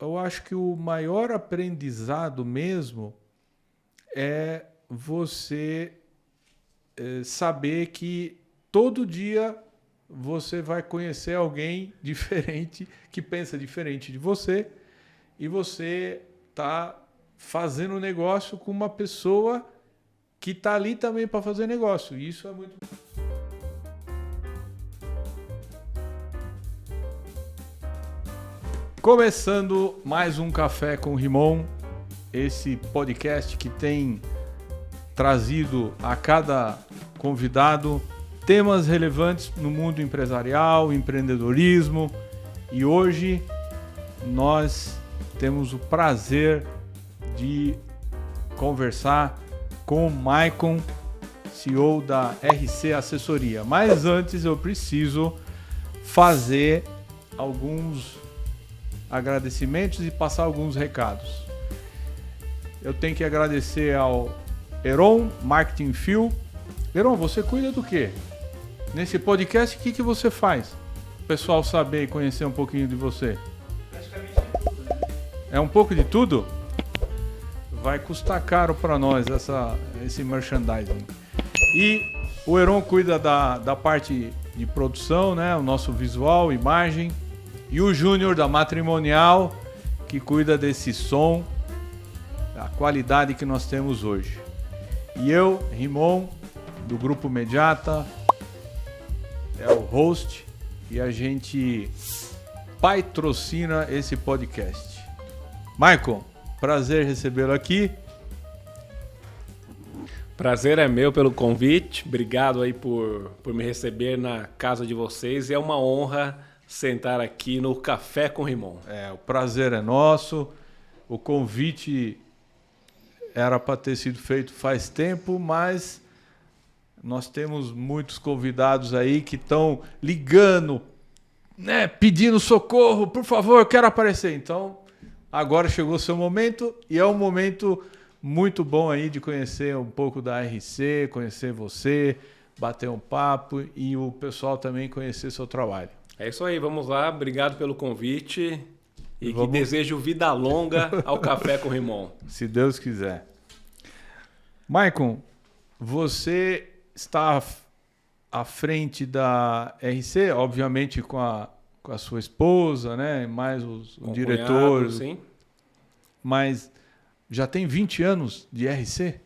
eu acho que o maior aprendizado mesmo é você saber que todo dia você vai conhecer alguém diferente, que pensa diferente de você, e você está fazendo negócio com uma pessoa que está ali também para fazer negócio. E isso é muito... Começando mais um Café com Rimon, esse podcast que tem trazido a cada convidado temas relevantes no mundo empresarial, empreendedorismo. E hoje nós temos o prazer de conversar com o Maicon, CEO da RC Assessoria. Mas antes eu preciso fazer alguns agradecimentos e passar alguns recados. Eu tenho que agradecer ao Heron Marketing Field. Heron, você cuida do quê? Nesse podcast, o que você faz? O pessoal saber e conhecer um pouquinho de você. Praticamente tudo, né? É um pouco de tudo? Vai custar caro para nós esse merchandising. E o Heron cuida da parte de produção, né? O nosso visual, imagem. E o Júnior da Matrimonial, que cuida desse som, da qualidade que nós temos hoje. E eu, Rimon, do Grupo Mediata, é o host, e a gente patrocina esse podcast. Maicon, prazer recebê-lo aqui. Prazer é meu pelo convite. Obrigado aí por me receber na casa de vocês. É uma honra sentar aqui no Café com Rimon. O prazer é nosso. O convite era para ter sido feito faz tempo, mas nós temos muitos convidados aí que estão ligando, né, pedindo socorro, por favor, eu quero aparecer. Então, agora chegou o seu momento e é um momento muito bom aí de conhecer um pouco da RC, conhecer você, bater um papo e o pessoal também conhecer seu trabalho. É isso aí, vamos lá. Obrigado pelo convite e que desejo vida longa ao Café com Rimon. Se Deus quiser. Maicon, você está à frente da RC, obviamente com a sua esposa, né? Mais o diretor. Cunhado, sim. Mas já tem 20 anos de RC?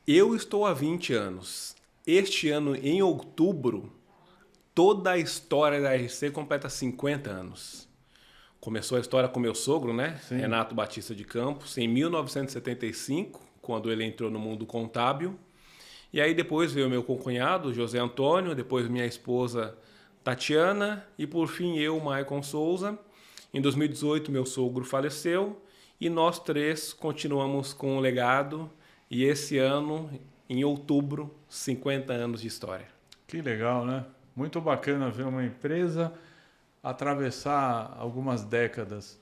Eu estou há 20 anos. Este ano, em outubro, toda a história da RC completa 50 anos. Começou a história com meu sogro, né? Sim. Renato Batista de Campos, em 1975, quando ele entrou no mundo contábil. E aí depois veio meu concunhado, José Antônio, depois minha esposa Tatiana e por fim eu, Maicon Souza. Em 2018 meu sogro faleceu e nós três continuamos com o legado e esse ano, em outubro, 50 anos de história. Que legal, né? Muito bacana ver uma empresa atravessar algumas décadas.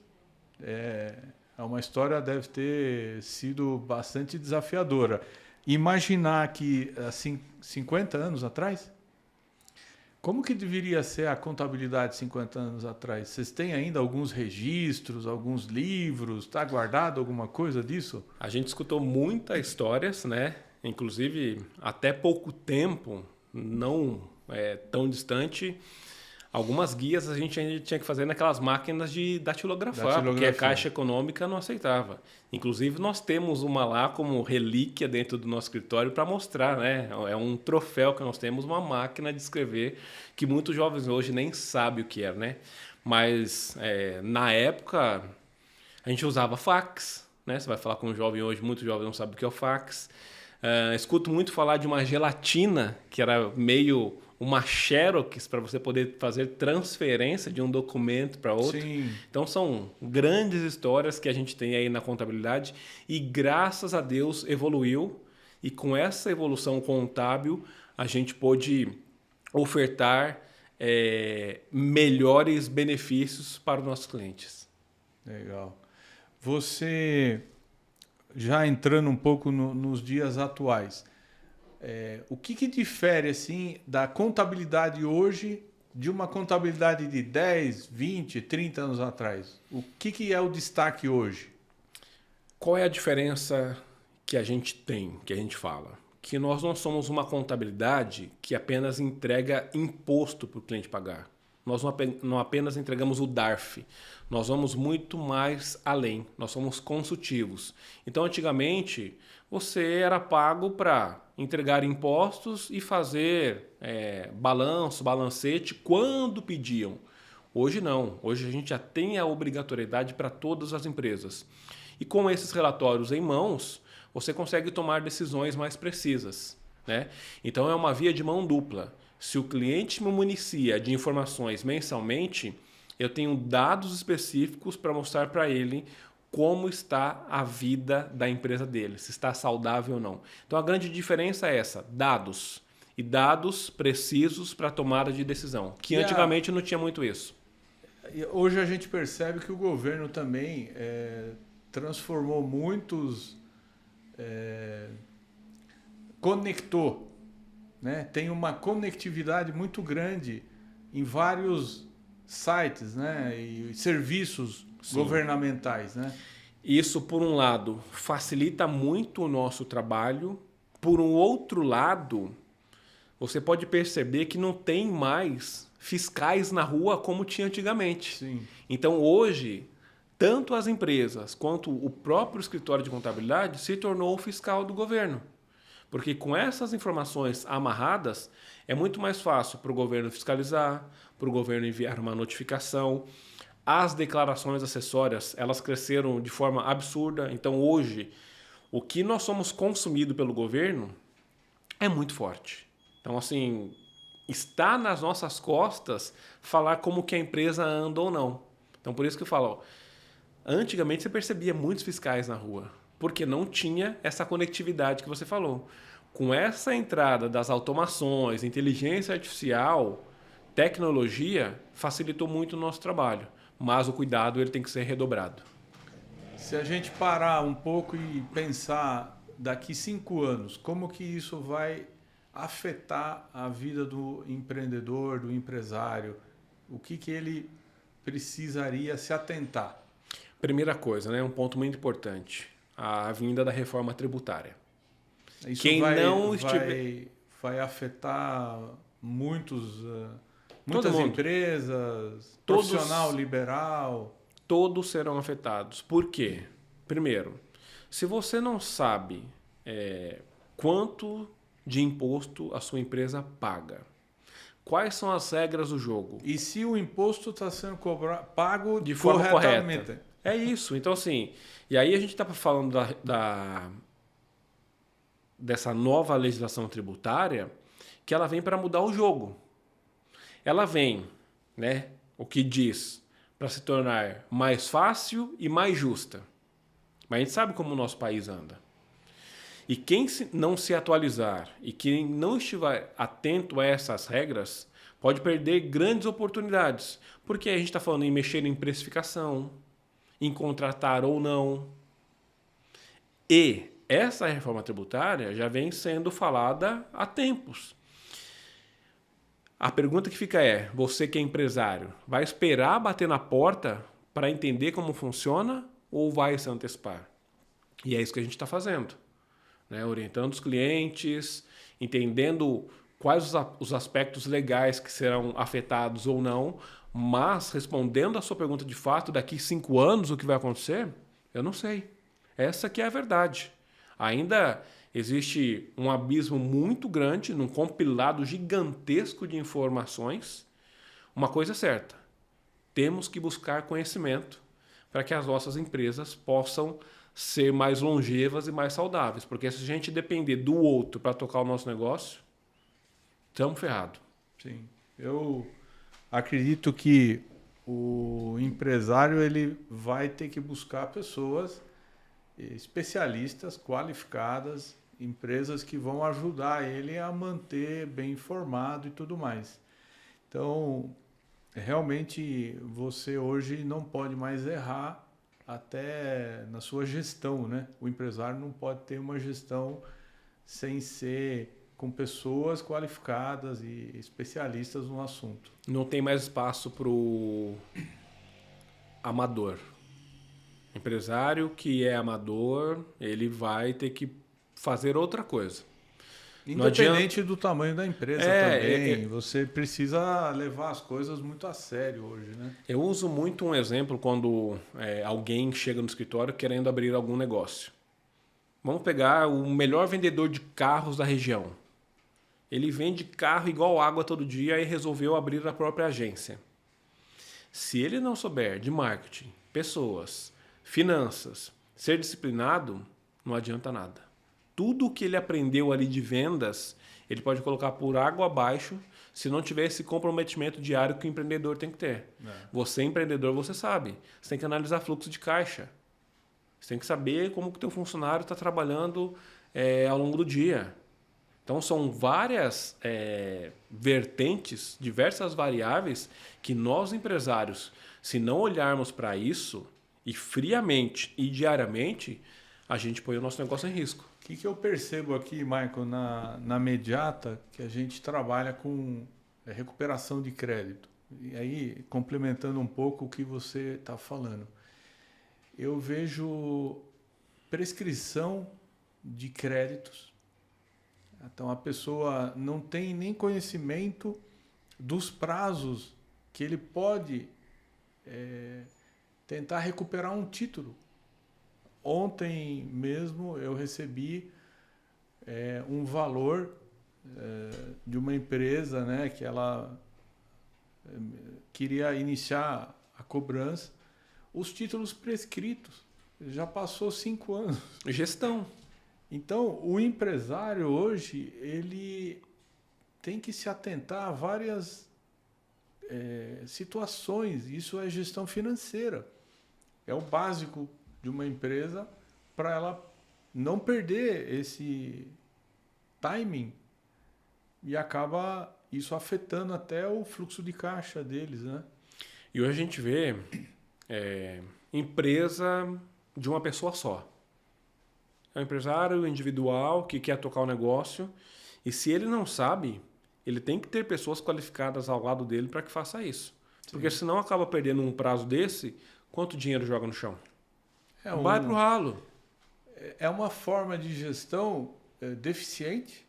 É uma história que deve ter sido bastante desafiadora. Imaginar que, assim, 50 anos atrás, como que deveria ser a contabilidade 50 anos atrás? Vocês têm ainda alguns registros, alguns livros? Está guardado alguma coisa disso? A gente escutou muitas histórias, né? Inclusive, até pouco tempo, não tão distante, algumas guias a gente ainda tinha que fazer naquelas máquinas de datilografar, porque a Caixa Econômica não aceitava. Inclusive, nós temos uma lá como relíquia dentro do nosso escritório para mostrar, né? É um troféu que nós temos, uma máquina de escrever, que muitos jovens hoje nem sabem o que é, né? Mas, na época, a gente usava fax, né? Você vai falar com um jovem hoje, muitos jovens não sabem o que é o fax. Escuto muito falar de uma gelatina, que era meio uma xerox para você poder fazer transferência de um documento para outro. Sim. Então são grandes histórias que a gente tem aí na contabilidade e graças a Deus evoluiu e com essa evolução contábil a gente pôde ofertar melhores benefícios para os nossos clientes. Legal. Você, já entrando um pouco nos dias atuais, o que difere assim da contabilidade hoje de uma contabilidade de 10, 20, 30 anos atrás, o que é o destaque hoje? Qual é a diferença que a gente tem, que a gente fala? Que nós não somos uma contabilidade que apenas entrega imposto para o cliente pagar. Nós não apenas entregamos o DARF, nós vamos muito mais além, nós somos consultivos. Então, antigamente, você era pago para entregar impostos e fazer balanço, balancete, quando pediam. Hoje não, hoje a gente já tem a obrigatoriedade para todas as empresas. E com esses relatórios em mãos, você consegue tomar decisões mais precisas, né? Então é uma via de mão dupla. Se o cliente me municia de informações mensalmente, eu tenho dados específicos para mostrar para ele como está a vida da empresa dele, se está saudável ou não. Então a grande diferença é essa, dados. E dados precisos para a tomada de decisão, que antigamente não tinha muito isso. Hoje a gente percebe que o governo também transformou muitos... conectou, né? Tem uma conectividade muito grande em vários sites, né? E serviços governamentais, né? Isso, por um lado, facilita muito o nosso trabalho. Por um outro lado, você pode perceber que não tem mais fiscais na rua como tinha antigamente. Sim. Então, hoje, tanto as empresas quanto o próprio escritório de contabilidade se tornou o fiscal do governo. Porque com essas informações amarradas, é muito mais fácil para o governo fiscalizar, para o governo enviar uma notificação. As declarações acessórias, elas cresceram de forma absurda. Então, hoje, o que nós somos consumido pelo governo é muito forte. Então, assim, está nas nossas costas falar como que a empresa anda ou não. Então, por isso que eu falo, antigamente você percebia muitos fiscais na rua, porque não tinha essa conectividade que você falou. Com essa entrada das automações, inteligência artificial, tecnologia, facilitou muito o nosso trabalho. Mas o cuidado ele tem que ser redobrado. Se a gente parar um pouco e pensar daqui 5 anos, como que isso vai afetar a vida do empreendedor, do empresário? O que ele precisaria se atentar? Primeira coisa, né, um ponto muito importante, a vinda da reforma tributária. Isso Quem não vai afetar muitas empresas, profissional liberal. Todos serão afetados. Por quê? Primeiro, se você não sabe quanto de imposto a sua empresa paga, quais são as regras do jogo? E se o imposto está sendo pago de forma corretamente? Correta. É isso. Então, assim, e aí a gente está falando dessa nova legislação tributária, que ela vem para mudar o jogo. Ela vem, né, o que diz, para se tornar mais fácil e mais justa. Mas a gente sabe como o nosso país anda. E quem não se atualizar e quem não estiver atento a essas regras pode perder grandes oportunidades. Porque a gente está falando em mexer em precificação, em contratar ou não. E essa reforma tributária já vem sendo falada há tempos. A pergunta que fica é, você que é empresário, vai esperar bater na porta para entender como funciona ou vai se antecipar? E é isso que a gente está fazendo, né? Orientando os clientes, entendendo quais os aspectos legais que serão afetados ou não, mas respondendo a sua pergunta de fato, daqui 5 anos o que vai acontecer, eu não sei. Essa que é a verdade. Ainda existe um abismo muito grande, num compilado gigantesco de informações. Uma coisa é certa, temos que buscar conhecimento para que as nossas empresas possam ser mais longevas e mais saudáveis. Porque se a gente depender do outro para tocar o nosso negócio, estamos ferrados. Sim. Eu acredito que o empresário ele vai ter que buscar pessoas especialistas, qualificadas, empresas que vão ajudar ele a manter bem informado e tudo mais. Então, realmente, você hoje não pode mais errar até na sua gestão, né? O empresário não pode ter uma gestão sem ser com pessoas qualificadas e especialistas no assunto. Não tem mais espaço para o amador. Empresário que é amador, ele vai ter que fazer outra coisa. Independente do tamanho da empresa também, você precisa levar as coisas muito a sério hoje, né? Eu uso muito um exemplo quando alguém chega no escritório querendo abrir algum negócio. Vamos pegar o melhor vendedor de carros da região. Ele vende carro igual água todo dia e resolveu abrir a própria agência. Se ele não souber de marketing, pessoas, finanças, ser disciplinado, não adianta nada. Tudo que ele aprendeu ali de vendas, ele pode colocar por água abaixo se não tiver esse comprometimento diário que o empreendedor tem que ter. Você, empreendedor, você sabe. Você tem que analisar fluxo de caixa. Você tem que saber como que o teu funcionário está trabalhando ao longo do dia. Então, são várias vertentes, diversas variáveis que nós, empresários, se não olharmos para isso e friamente e diariamente, a gente põe o nosso negócio em risco. O que eu percebo aqui, Michael, na Mediata, que a gente trabalha com recuperação de crédito. E aí, complementando um pouco o que você está falando, eu vejo prescrição de créditos. Então, a pessoa não tem nem conhecimento dos prazos que ele pode tentar recuperar um título. Ontem mesmo eu recebi um valor de uma empresa, né, que ela queria iniciar a cobrança. Os títulos prescritos, já passou 5 anos. Gestão. Então, o empresário hoje, ele tem que se atentar a várias situações. Isso é gestão financeira. É o básico de uma empresa para ela não perder esse timing e acaba isso afetando até o fluxo de caixa deles, né? E hoje a gente vê empresa de uma pessoa só. É um empresário individual que quer tocar o negócio e se ele não sabe, ele tem que ter pessoas qualificadas ao lado dele para que faça isso. Sim. Porque senão acaba perdendo um prazo desse, quanto dinheiro joga no chão? Vai para o ralo. É uma forma de gestão deficiente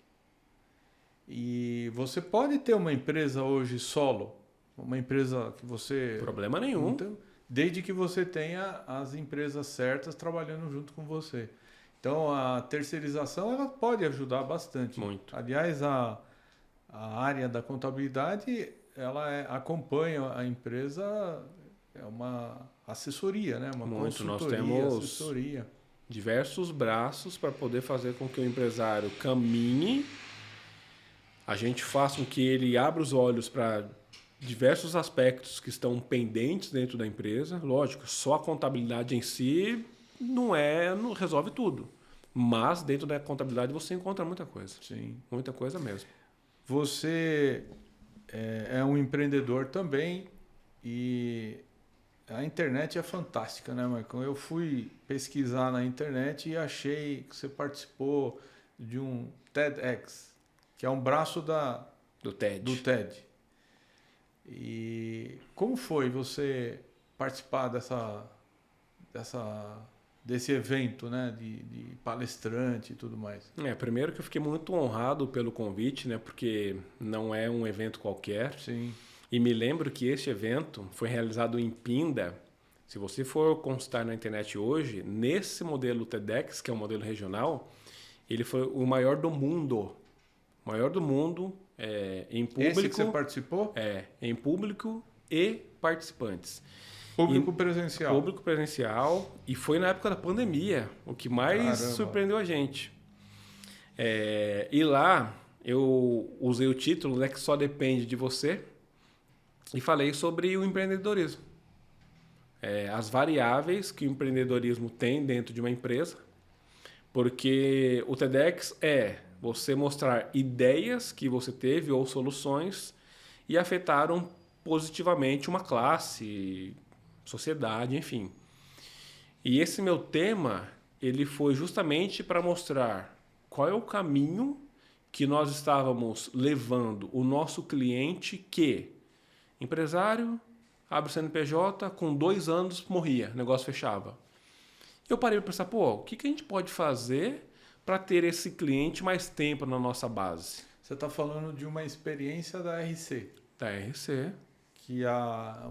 e você pode ter uma empresa hoje solo, uma empresa que você... Problema nenhum. Desde que você tenha as empresas certas trabalhando junto com você. Então, a terceirização ela pode ajudar bastante. Muito. Aliás, a área da contabilidade ela acompanha a empresa, é uma assessoria, né? Uma consultoria, nós temos assessoria. Diversos braços para poder fazer com que o empresário caminhe, a gente faça com que ele abra os olhos para diversos aspectos que estão pendentes dentro da empresa. Lógico, só a contabilidade em si não resolve tudo. Mas dentro da contabilidade você encontra muita coisa. Sim. Muita coisa mesmo. Você é um empreendedor também e a internet é fantástica, né, Marcão? Eu fui pesquisar na internet e achei que você participou de um TEDx, que é um braço do TED. E como foi você participar desse evento, né, de palestrante e tudo mais? Primeiro que eu fiquei muito honrado pelo convite, né, porque não é um evento qualquer. Sim. E me lembro que este evento foi realizado em Pinda. Se você for consultar na internet hoje, nesse modelo TEDx, que é um modelo regional, ele foi o maior do mundo. O maior do mundo em público. Esse que você participou? Em público e participantes. Público presencial. Público presencial. E foi na época da pandemia, o que mais surpreendeu a gente. E lá eu usei o título, né, que só depende de você, e falei sobre o empreendedorismo. As variáveis que o empreendedorismo tem dentro de uma empresa, porque o TEDx você mostrar ideias que você teve ou soluções e afetaram positivamente uma classe, sociedade, enfim. E esse meu tema, ele foi justamente para mostrar qual é o caminho que nós estávamos levando o nosso cliente que, empresário, abre o CNPJ, com 2 anos morria, o negócio fechava. Eu parei para pensar, pô, o que a gente pode fazer para ter esse cliente mais tempo na nossa base? Você está falando de uma experiência da RC. Da RC. Que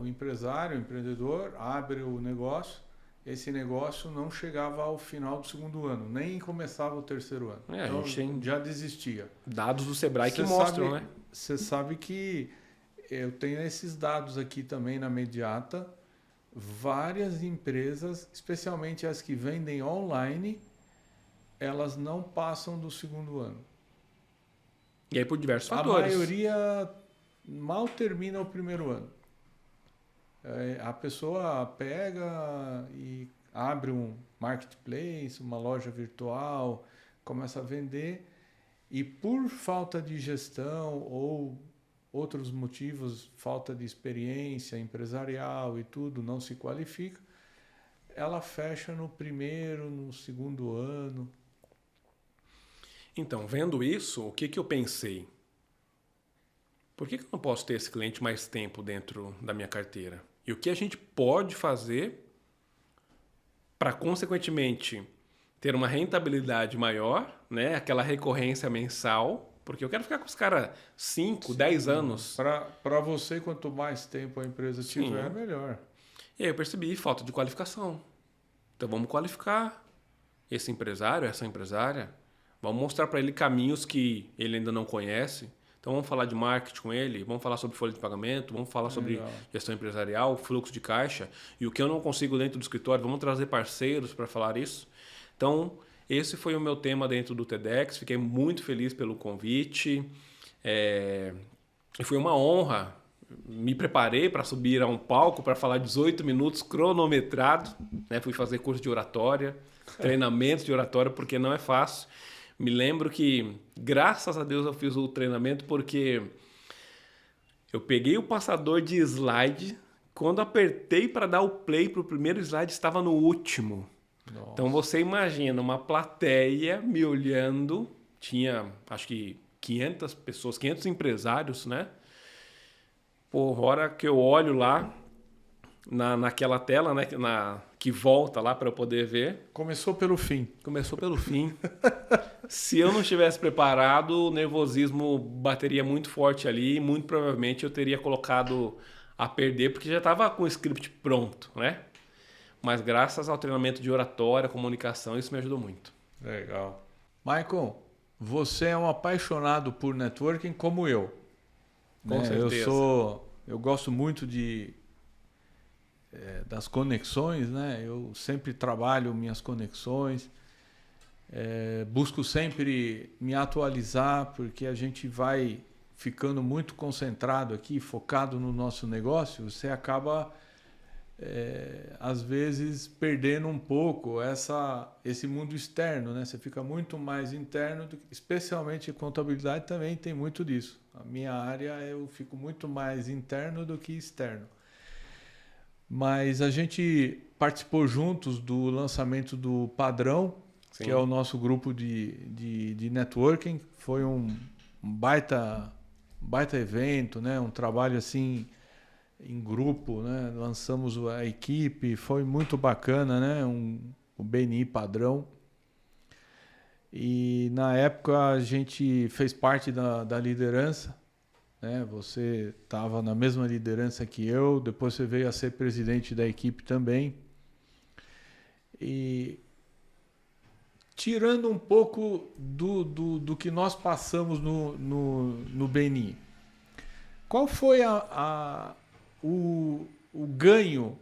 o empresário, o empreendedor, abre o negócio, esse negócio não chegava ao final do 2º ano, nem começava o 3º ano. Então, a gente tem já desistia. dados do Sebrae que mostram, né? Você sabe que eu tenho esses dados aqui também na Mediata. Várias empresas, especialmente as que vendem online, elas não passam do 2º ano. E aí por diversos fatores. A maioria mal termina o 1º ano. A pessoa pega e abre um marketplace, uma loja virtual, começa a vender e por falta de gestão ou outros motivos, falta de experiência empresarial e tudo, não se qualifica, ela fecha no 1º, no 2º ano. Então, vendo isso, o que eu pensei? Por que eu não posso ter esse cliente mais tempo dentro da minha carteira? E o que a gente pode fazer para, consequentemente, ter uma rentabilidade maior, né? Aquela recorrência mensal, porque eu quero ficar com os caras 5, 10 anos. Para você, quanto mais tempo a empresa tiver, melhor. E aí eu percebi falta de qualificação. Então vamos qualificar esse empresário, essa empresária. Vamos mostrar para ele caminhos que ele ainda não conhece. Então vamos falar de marketing com ele, vamos falar sobre folha de pagamento, vamos falar sobre gestão empresarial, fluxo de caixa. E o que eu não consigo dentro do escritório, vamos trazer parceiros para falar isso. Então, esse foi o meu tema dentro do TEDx. Fiquei muito feliz pelo convite. E foi uma honra. Me preparei para subir a um palco para falar 18 minutos cronometrado. Né? Fui fazer curso de oratória, treinamento de oratória, porque não é fácil. Me lembro que, graças a Deus, eu fiz o treinamento porque eu peguei o passador de slide, quando apertei para dar o play para o primeiro slide, estava no último. Nossa. Então você imagina uma plateia me olhando, tinha acho que 500 pessoas, 500 empresários, né? Por hora que eu olho lá, naquela tela, né, que volta lá para eu poder ver. Começou pelo fim. Começou pelo fim. Se eu não estivesse preparado, o nervosismo bateria muito forte ali e muito provavelmente eu teria colocado a perder, porque já estava com o script pronto, né? Mas graças ao treinamento de oratória, comunicação, isso me ajudou muito. Legal. Michael, você é um apaixonado por networking como eu. Com certeza. Eu gosto muito das conexões, né? Eu sempre trabalho minhas conexões, busco sempre me atualizar, porque a gente vai ficando muito concentrado aqui, focado no nosso negócio, você acaba, às vezes, perdendo um pouco esse mundo externo, né? Você fica muito mais interno, especialmente em contabilidade também tem muito disso. A minha área eu fico muito mais interno do que externo. Mas a gente participou juntos do lançamento do Padrão, Sim. que é o nosso grupo de networking. Foi um baita evento, né? Um trabalho assim em grupo, né? Lançamos a equipe, foi muito bacana, né? O BNI Padrão. E na época a gente fez parte da liderança. Você estava na mesma liderança que eu, depois você veio a ser presidente da equipe também. E tirando um pouco do que nós passamos no BNI, qual foi o ganho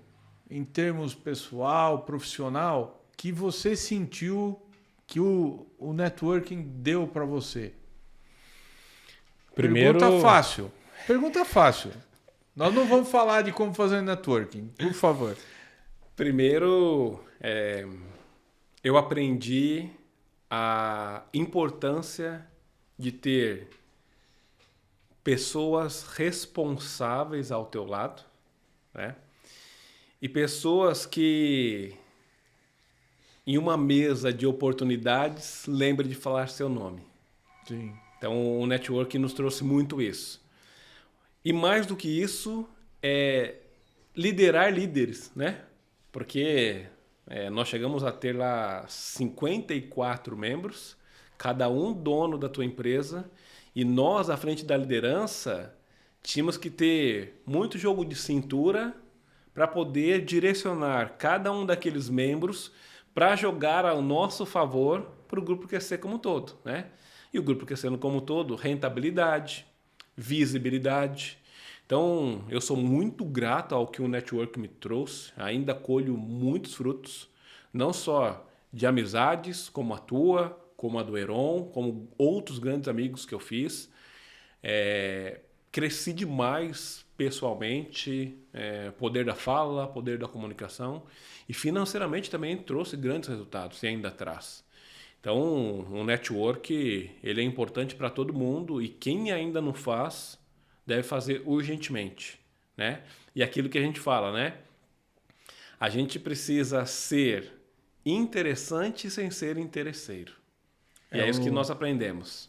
em termos pessoal, profissional, que você sentiu que o networking deu para você? Pergunta fácil. Nós não vamos falar de como fazer networking, por favor. Primeiro, eu aprendi a importância de ter pessoas responsáveis ao teu lado, né? E pessoas que, em uma mesa de oportunidades, lembrem de falar seu nome. Sim. Então, o networking nos trouxe muito isso. E mais do que isso, é liderar líderes, né? Porque nós chegamos a ter lá 54 membros, cada um dono da tua empresa, e nós, à frente da liderança, tínhamos que ter muito jogo de cintura para poder direcionar cada um daqueles membros para jogar ao nosso favor para o grupo crescer como um todo, né? E o grupo crescendo como um todo, rentabilidade, visibilidade. Então, eu sou muito grato ao que o network me trouxe, ainda colho muitos frutos, não só de amizades como a tua, como a do Heron, como outros grandes amigos que eu fiz. Cresci demais pessoalmente, poder da fala, poder da comunicação, e financeiramente também trouxe grandes resultados e ainda traz. Então, o network ele é importante para todo mundo, e quem ainda não faz deve fazer urgentemente, né? E aquilo que a gente fala, né? A gente precisa ser interessante sem ser interesseiro. E é isso que nós aprendemos.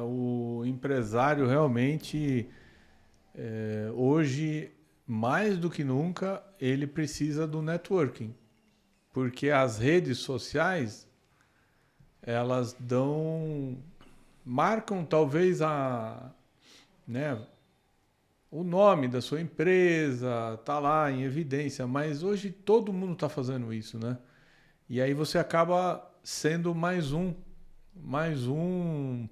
O empresário realmente, hoje, mais do que nunca, ele precisa do networking. Porque as redes sociais, elas marcam talvez o nome da sua empresa, tá lá em evidência, mas hoje todo mundo está fazendo isso, né? E aí você acaba sendo mais um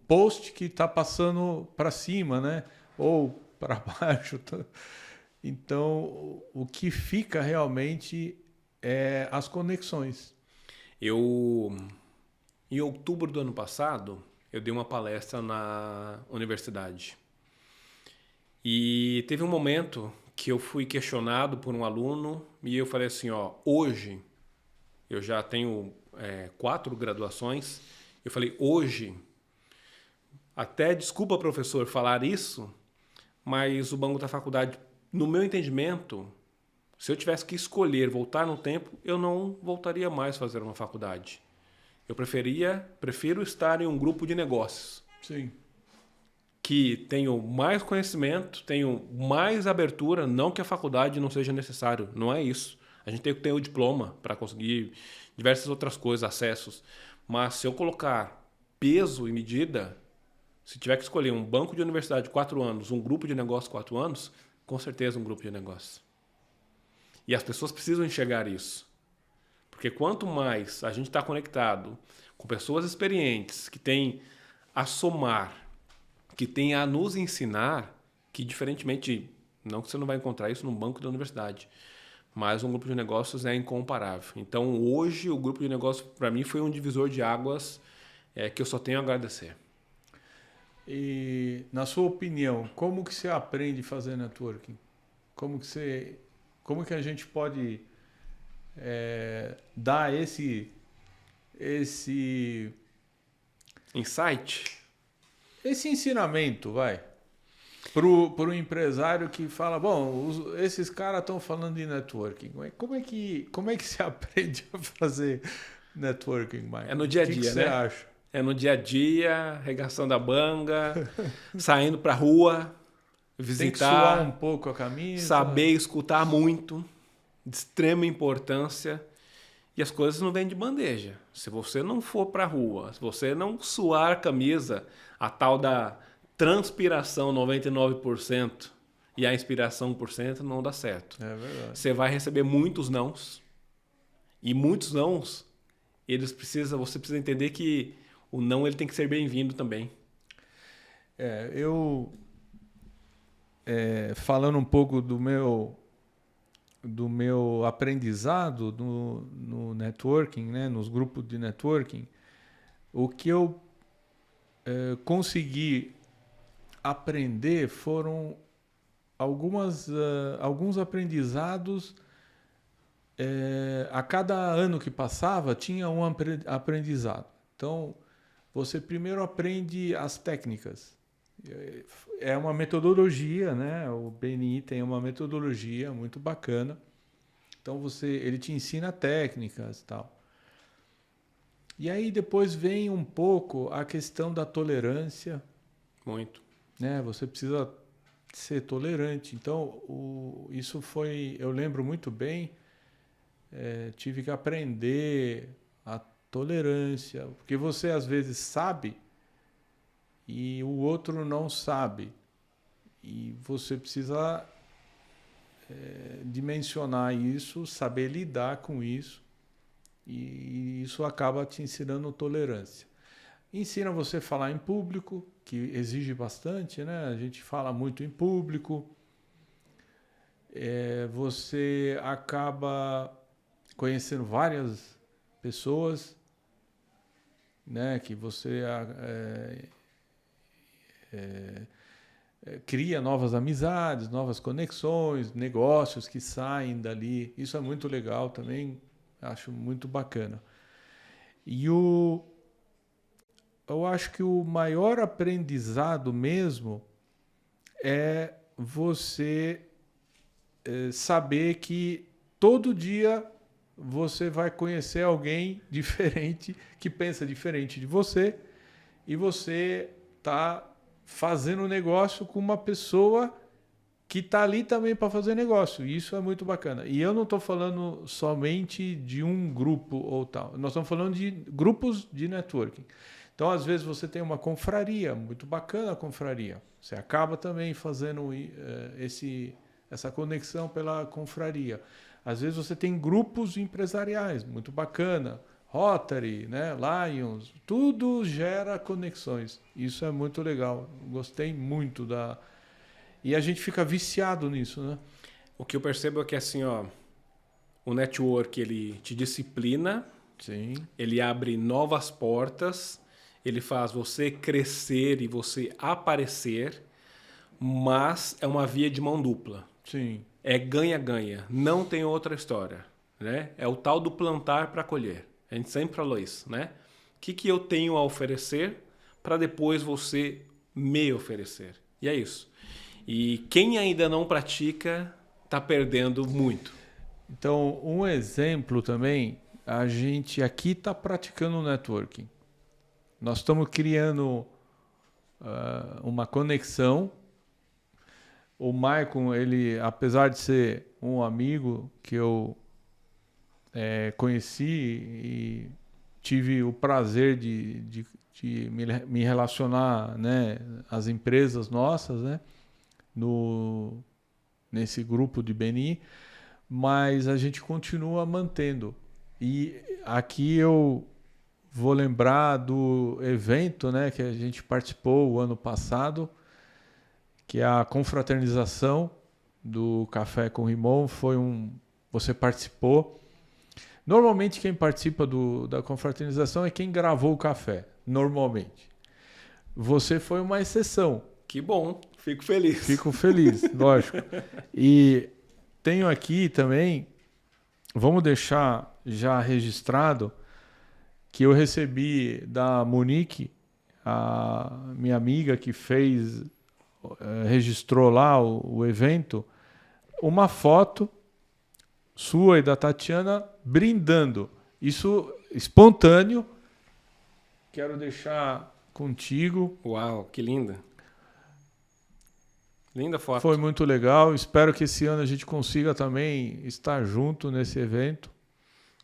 post que está passando para cima, né? Ou para baixo. Então, o que fica realmente é as conexões. Em outubro do ano passado, eu dei uma palestra na universidade. E teve um momento que eu fui questionado por um aluno e eu falei assim, hoje eu já tenho 4 graduações. Eu falei, hoje, até desculpa, professor, falar isso, mas o banco da faculdade, no meu entendimento, se eu tivesse que escolher voltar no tempo, eu não voltaria mais a fazer uma faculdade. Eu prefiro estar em um grupo de negócios. Sim. Que tenho mais conhecimento, tenho mais abertura, não que a faculdade não seja necessário, não é isso. A gente tem que ter o diploma para conseguir diversas outras coisas, acessos. Mas se eu colocar peso e medida, se tiver que escolher um banco de universidade 4 anos, um grupo de negócio 4 anos, com certeza um grupo de negócio. E as pessoas precisam enxergar isso. Porque quanto mais a gente está conectado com pessoas experientes, que têm a somar, que têm a nos ensinar, que diferentemente, não que você não vai encontrar isso num banco da universidade, mas um grupo de negócios é incomparável. Então, hoje, o grupo de negócios, para mim, foi um divisor de águas que eu só tenho a agradecer. E, na sua opinião, como que você aprende a fazer networking? Como que a gente pode dar esse insight? Esse ensinamento, vai, pro empresário que fala, bom, esses caras estão falando de networking. Como é que se aprende a fazer networking, Mike? É no dia a dia, O que você acha? É no dia a dia, arregaçando a manga, saindo pra rua, visitar. Tem que suar um pouco a camisa. Saber escutar muito, de extrema importância. E as coisas não vêm de bandeja. Se você não for pra rua, se você não suar a camisa, a tal da transpiração 99% e a inspiração 1% não dá certo. É verdade. Você vai receber muitos nãos. E muitos nãos, você precisa entender que o não ele tem que ser bem-vindo também. Falando um pouco do meu aprendizado no networking, né, nos grupos de networking, o que eu consegui aprender foram alguns aprendizados. A cada ano que passava tinha um aprendizado. Então, você primeiro aprende as técnicas. É uma metodologia, né? O BNI tem uma metodologia muito bacana. Então ele te ensina técnicas e tal. E aí depois vem um pouco a questão da tolerância, Muito. né? Você precisa ser tolerante. Então, isso foi, eu lembro muito bem, tive que aprender a tolerância, porque você às vezes sabe e o outro não sabe. E você precisa dimensionar isso, saber lidar com isso, e isso acaba te ensinando tolerância. Ensina você a falar em público, que exige bastante, né? A gente fala muito em público. Você acaba conhecendo várias pessoas, né? Que você cria novas amizades, novas conexões, negócios que saem dali. Isso é muito legal também, acho muito bacana. E eu acho que o maior aprendizado mesmo é você saber que todo dia você vai conhecer alguém diferente, que pensa diferente de você, e você está fazendo negócio com uma pessoa que está ali também para fazer negócio. E isso é muito bacana. E eu não estou falando somente de um grupo ou tal. Nós estamos falando de grupos de networking. Então, às vezes, você tem uma confraria, muito bacana a confraria. Você acaba também fazendo essa conexão pela confraria. Às vezes, você tem grupos empresariais, muito bacana. Rotary, né? Lions, tudo gera conexões. Isso é muito legal. Gostei muito da... E a gente fica viciado nisso, né? O que eu percebo é que assim, ó, o network ele te disciplina, Sim. ele abre novas portas, ele faz você crescer e você aparecer, mas é uma via de mão dupla. Sim. É ganha-ganha, não tem outra história, né? É o tal do plantar para colher. A gente sempre falou isso, né? O que eu tenho a oferecer para depois você me oferecer? E é isso. E quem ainda não pratica está perdendo muito. Então, um exemplo também, a gente aqui está praticando o networking. Nós estamos criando uma conexão. O Maicon, ele, apesar de ser um amigo que eu conheci e tive o prazer de me relacionar, né, às empresas nossas, né, nesse grupo de Beni, mas a gente continua mantendo. E aqui eu vou lembrar do evento, né, que a gente participou o ano passado, que é a confraternização do Café com Rimon. Você participou. Normalmente quem participa da confraternização é quem gravou o café, normalmente. Você foi uma exceção. Que bom, fico feliz. Fico feliz, lógico. E tenho aqui também, vamos deixar já registrado, que eu recebi da Monique, a minha amiga que registrou lá o evento, uma foto sua e da Tatiana brindando. Isso espontâneo. Quero deixar contigo. Uau, que linda. Linda foto. Foi muito legal. Espero que esse ano a gente consiga também estar junto nesse evento.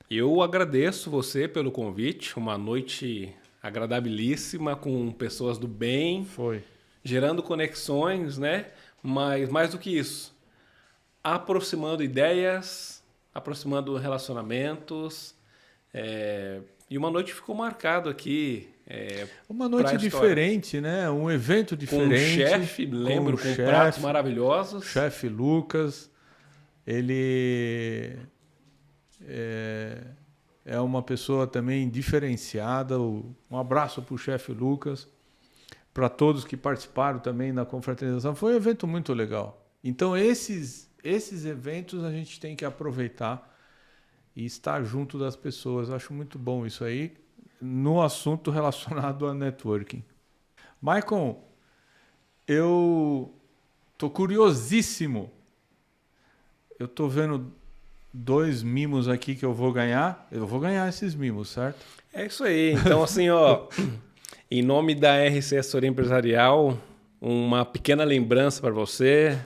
Eu agradeço você pelo convite. Uma noite agradabilíssima com pessoas do bem. Foi. Gerando conexões, né? Mas mais do que isso, aproximando ideias, aproximando relacionamentos. E uma noite ficou marcado aqui. Uma noite diferente, né? Um evento diferente. Com um chefe, lembro, com pratos maravilhosos. Chefe Lucas. Ele é uma pessoa também diferenciada. Um abraço para o chefe Lucas. Para todos que participaram também da confraternização. Foi um evento muito legal. Então, esses eventos a gente tem que aproveitar e estar junto das pessoas. Eu acho muito bom isso aí no assunto relacionado a networking. Maicon, eu tô curiosíssimo. Eu tô vendo 2 mimos aqui que eu vou ganhar. Eu vou ganhar esses mimos, certo? É isso aí. Então, assim, ó, em nome da RC Assessoria Empresarial, uma pequena lembrança para você,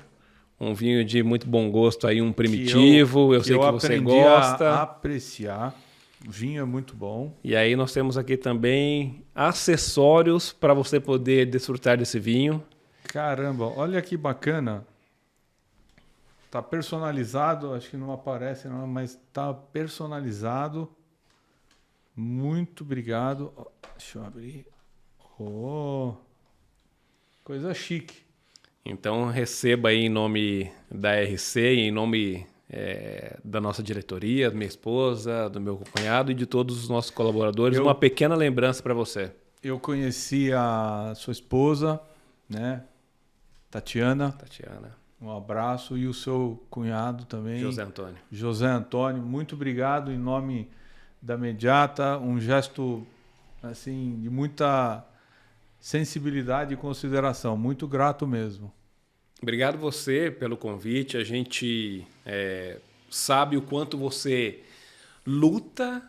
um vinho de muito bom gosto aí, um primitivo. Eu sei que você gosta. A apreciar. O vinho é muito bom. E aí nós temos aqui também acessórios para você poder desfrutar desse vinho. Caramba, olha que bacana. Tá personalizado, acho que não aparece, não, mas tá personalizado. Muito obrigado. Deixa eu abrir. Oh, coisa chique. Então receba aí em nome da RC, em nome da nossa diretoria, da minha esposa, do meu cunhado e de todos os nossos colaboradores, uma pequena lembrança para você. Eu conheci a sua esposa, né? Tatiana. Um abraço. E o seu cunhado também. José Antônio. Muito obrigado em nome da Mediata. Um gesto assim de muita sensibilidade e consideração. Muito grato mesmo. Obrigado você pelo convite. A gente sabe o quanto você luta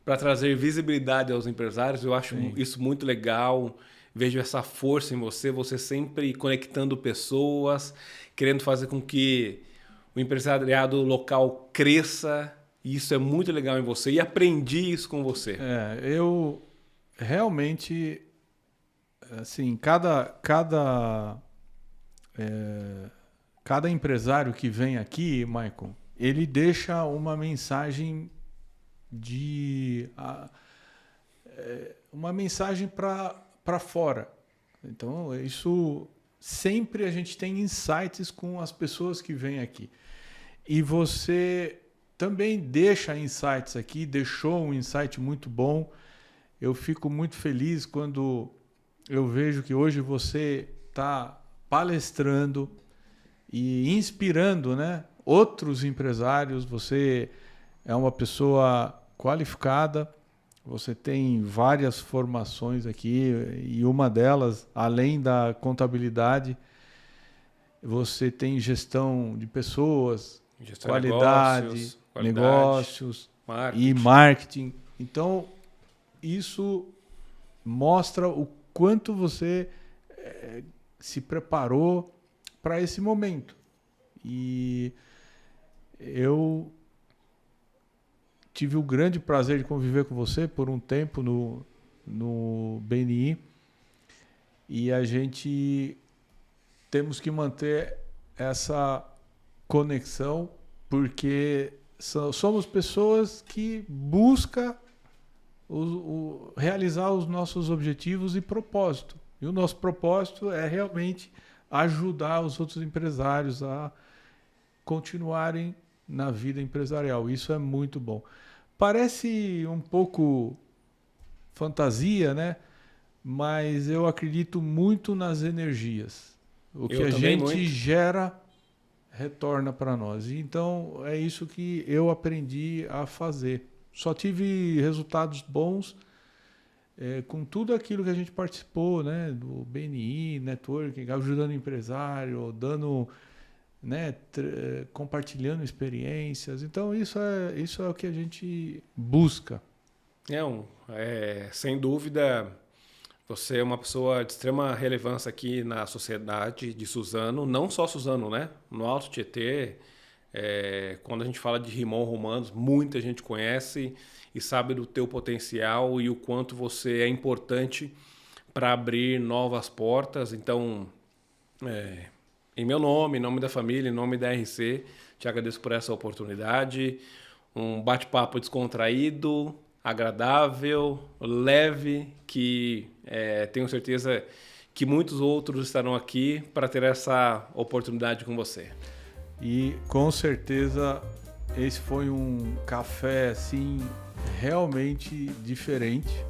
para trazer visibilidade aos empresários. Eu acho isso muito legal. Vejo essa força em você, você sempre conectando pessoas, querendo fazer com que o empresariado local cresça. E isso é muito legal em você. E aprendi isso com você. Eu realmente, assim, cada empresário que vem aqui, Michael, ele deixa uma mensagem uma mensagem para fora. Então, isso sempre a gente tem insights com as pessoas que vêm aqui. E você também deixa insights aqui, deixou um insight muito bom. Eu fico muito feliz quando eu vejo que hoje você está palestrando e inspirando, né, outros empresários. Você é uma pessoa qualificada. Você tem várias formações aqui e uma delas, além da contabilidade, você tem gestão de pessoas, qualidade, negócios e marketing. Então, isso mostra o quanto você se preparou para esse momento. E eu tive o grande prazer de conviver com você por um tempo no BNI, e a gente temos que manter essa conexão, porque somos pessoas que buscam realizar os nossos objetivos e propósito. E o nosso propósito é realmente ajudar os outros empresários a continuarem na vida empresarial. Isso é muito bom. Parece um pouco fantasia, né? Mas eu acredito muito nas energias. O que a gente gera retorna para nós. Então, é isso que eu aprendi a fazer. Só tive resultados bons com tudo aquilo que a gente participou, né? Do BNI, networking, ajudando o empresário, dando... né, compartilhando experiências. Então isso é o que a gente busca. Sem dúvida, você é uma pessoa de extrema relevância aqui na sociedade de Suzano, não só Suzano, né? No Alto Tietê, quando a gente fala de Rimon Romanos, muita gente conhece e sabe do teu potencial e o quanto você é importante para abrir novas portas. Então, em meu nome, em nome da família, em nome da RC, te agradeço por essa oportunidade. Um bate-papo descontraído, agradável, leve, que tenho certeza que muitos outros estarão aqui para ter essa oportunidade com você. E com certeza esse foi um café assim realmente diferente.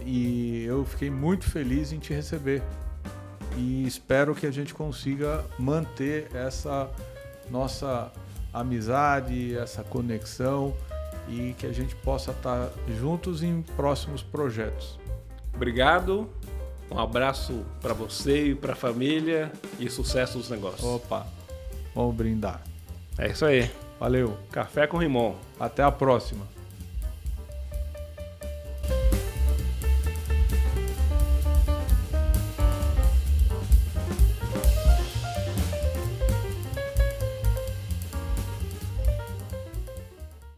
E eu fiquei muito feliz em te receber. E espero que a gente consiga manter essa nossa amizade, essa conexão e que a gente possa estar juntos em próximos projetos. Obrigado, um abraço para você e para a família e sucesso nos negócios. Opa, vamos brindar. É isso aí. Valeu. Café com Rimon. Até a próxima.